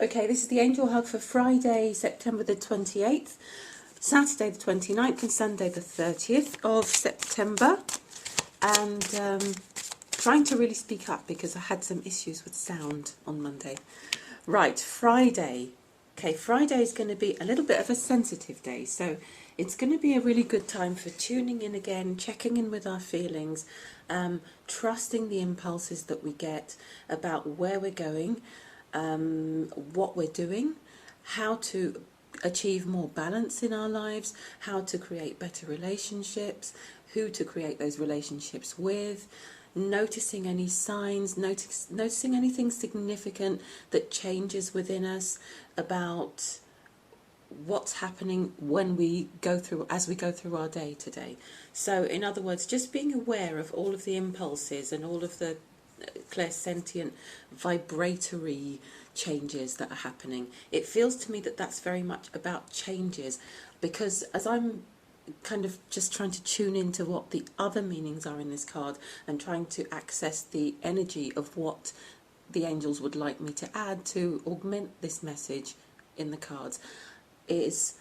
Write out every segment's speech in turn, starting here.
Okay, this is the Angel Hug for Friday, September the 28th, Saturday the 29th and Sunday the 30th of September. And trying to really speak up because I had some issues with sound on Monday. Right, Friday. Okay, Friday is going to be a little bit of a sensitive day, so it's going to be a really good time for tuning in again, checking in with our feelings, trusting the impulses that we get about where we're going, what we're doing, how to achieve more balance in our lives, how to create better relationships, who to create those relationships with, noticing any signs, noticing anything significant that changes within us about what's happening when we go through, as we go through our day today. So in other words, just being aware of all of the impulses and all of the clairsentient vibratory changes that are happening. It feels to me that that's very much about changes, because as I'm kind of just trying to tune into what the other meanings are in this card and trying to access the energy of what the angels would like me to add to augment this message in the cards, is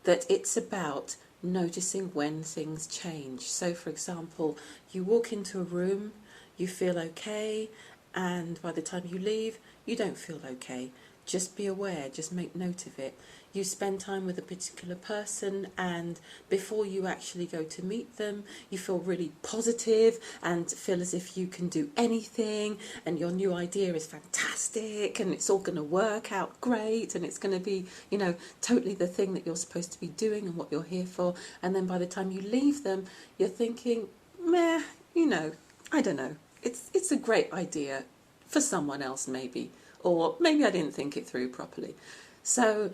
that it's about noticing when things change. So for example, you walk into a room, you feel okay, and by the time you leave, you don't feel okay. Just be aware, just make note of it. You spend time with a particular person, and before you actually go to meet them, you feel really positive and feel as if you can do anything, and your new idea is fantastic, and it's all going to work out great, and it's going to be, you know, totally the thing that you're supposed to be doing and what you're here for. And then by the time you leave them, you're thinking, meh, you know, I don't know. It's a great idea for someone else maybe, or maybe I didn't think it through properly. So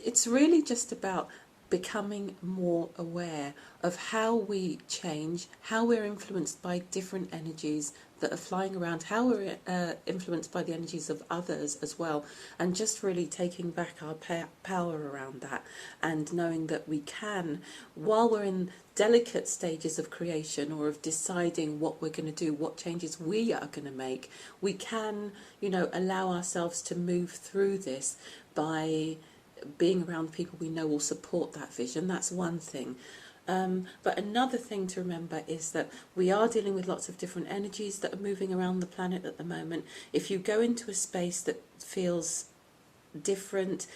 it's really just about becoming more aware of how we change, how we're influenced by different energies that are flying around, how we're influenced by the energies of others as well, and just really taking back our power around that, and knowing that we can, while we're in delicate stages of creation or of deciding what we're going to do, what changes we are going to make, we can, you know, allow ourselves to move through this by being around people we know will support that vision. That's one thing. But another thing to remember is that we are dealing with lots of different energies that are moving around the planet at the moment. If you go into a space that feels different,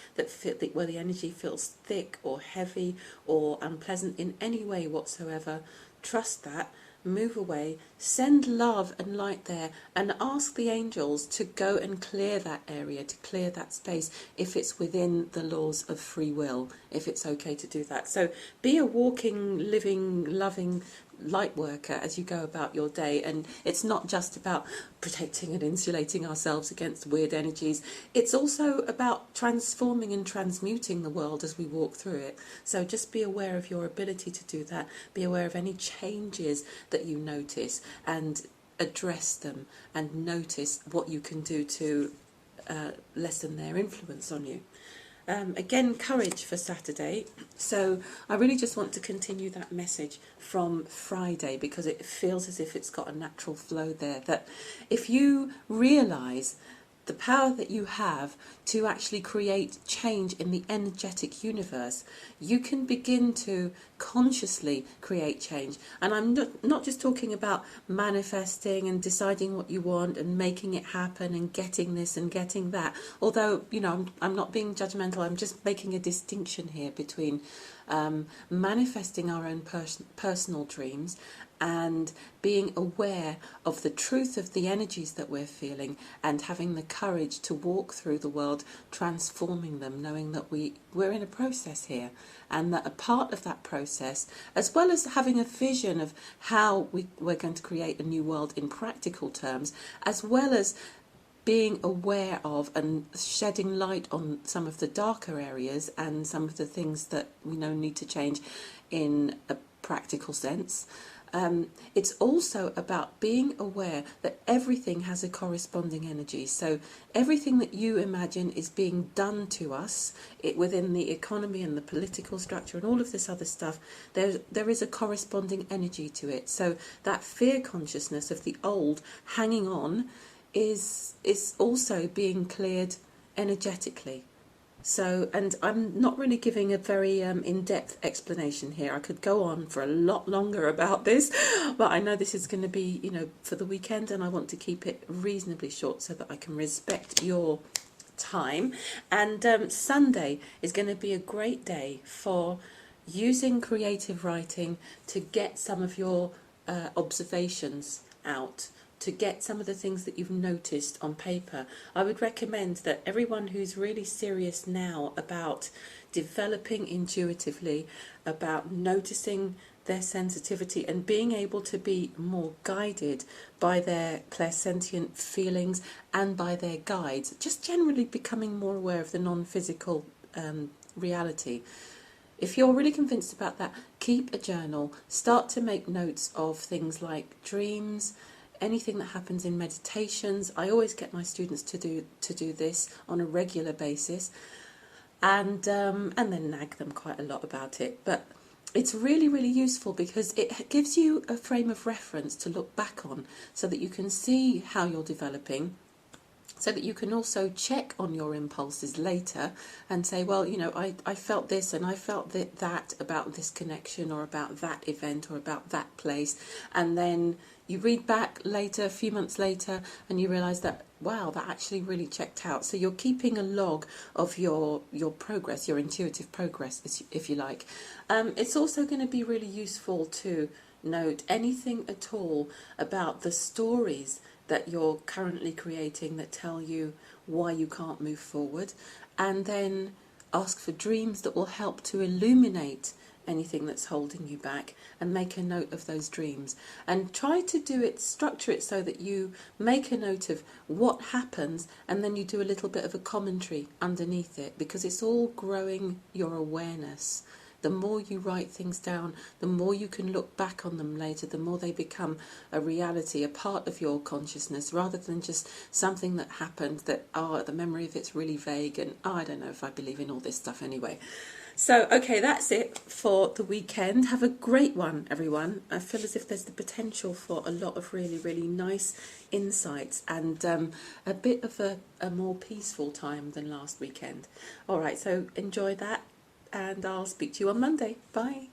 where the energy feels thick or heavy or unpleasant in any way whatsoever, trust that. Move away, send love and light there, and ask the angels to go and clear that area, to clear that space, if it's within the laws of free will, if it's okay to do that. So be a walking, living, loving light worker as you go about your day. And it's not just about protecting and insulating ourselves against weird energies, it's also about transforming and transmuting the world as we walk through it. So just be aware of your ability to do that, be aware of any changes that you notice and address them, and notice what you can do to lessen their influence on you. Again, courage for Saturday. So I really just want to continue that message from Friday, because it feels as if it's got a natural flow there, that if you realise the power that you have to actually create change in the energetic universe, you can begin to consciously create change. And I'm not just talking about manifesting and deciding what you want and making it happen and getting this and getting that. Although, you know, I'm not being judgmental, I'm just making a distinction here between manifesting our own personal dreams and being aware of the truth of the energies that we're feeling, and having the courage to walk through the world transforming them, knowing that we're in a process here, and that a part of that process, as well as having a vision of how we're going to create a new world in practical terms, as well as being aware of and shedding light on some of the darker areas and some of the things that we know need to change in a practical sense. It's also about being aware that everything has a corresponding energy. So everything that you imagine is being done to us within the economy and the political structure and all of this other stuff, there is a corresponding energy to it. So that fear consciousness of the old hanging on is also being cleared energetically. So, and I'm not really giving a very in-depth explanation here. I could go on for a lot longer about this, but I know this is going to be, for the weekend, and I want to keep it reasonably short so that I can respect your time. And Sunday is going to be a great day for using creative writing to get some of your observations out, to get some of the things that you've noticed on paper. I would recommend that everyone who's really serious now about developing intuitively, about noticing their sensitivity and being able to be more guided by their clairsentient feelings and by their guides, just generally becoming more aware of the non-physical reality. If you're really convinced about that, keep a journal, start to make notes of things like dreams, anything that happens in meditations. I always get my students to do this on a regular basis, and then nag them quite a lot about it. But it's really, really useful because it gives you a frame of reference to look back on so that you can see how you're developing, so that you can also check on your impulses later and say, well, I felt this and I felt that about this connection or about that event or about that place. And then you read back later, a few months later, and you realise that, wow, that actually really checked out. So you're keeping a log of your progress, your intuitive progress, if you like. It's also going to be really useful to note anything at all about the stories that you're currently creating that tell you why you can't move forward, and then ask for dreams that will help to illuminate anything that's holding you back, and make a note of those dreams, and try to structure it so that you make a note of what happens and then you do a little bit of a commentary underneath it, because it's all growing your awareness. The more you write things down, the more you can look back on them later, the more they become a reality, a part of your consciousness, rather than just something that happened that, the memory of it's really vague, and I don't know if I believe in all this stuff anyway. So, okay, that's it for the weekend. Have a great one, everyone. I feel as if there's the potential for a lot of really, really nice insights and a bit of a more peaceful time than last weekend. All right, so enjoy that, and I'll speak to you on Monday. Bye.